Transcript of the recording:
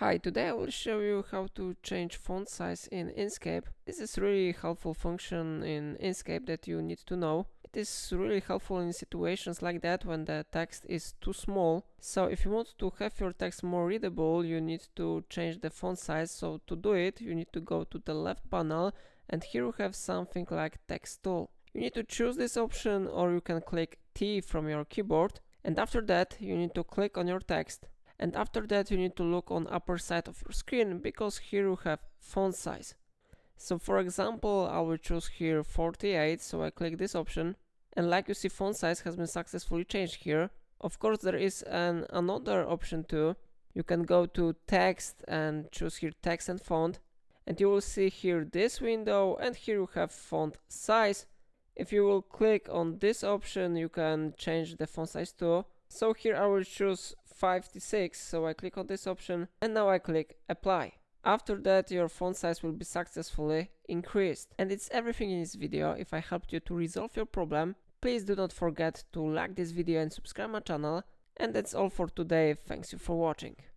Hi, today I will show you how to change font size in Inkscape. This is really helpful function in Inkscape that you need to know. It is really helpful in situations like that when the text is too small. So if you want to have your text more readable, you need to change the font size. So to do it, you need to go to the left panel, and here you have something like text tool. You need to choose this option, or you can click T from your keyboard, and after that you need to click on your text. And after that you need to look on upper side of your screen, because here you have font size. So for example, I will choose here 48, so I click this option, and like you see, font size has been successfully changed here. Of course, there is another option too. You can go to text and choose here text and font, and you will see here this window, and here you have font size. If you will click on this option, you can change the font size too. So here I will choose 56, so I click on this option, and now I click apply. After that, your font size will be successfully increased. And it's everything in this video. If I helped you to resolve your problem, please do not forget to like this video and subscribe my channel. And that's all for today. Thanks you for watching.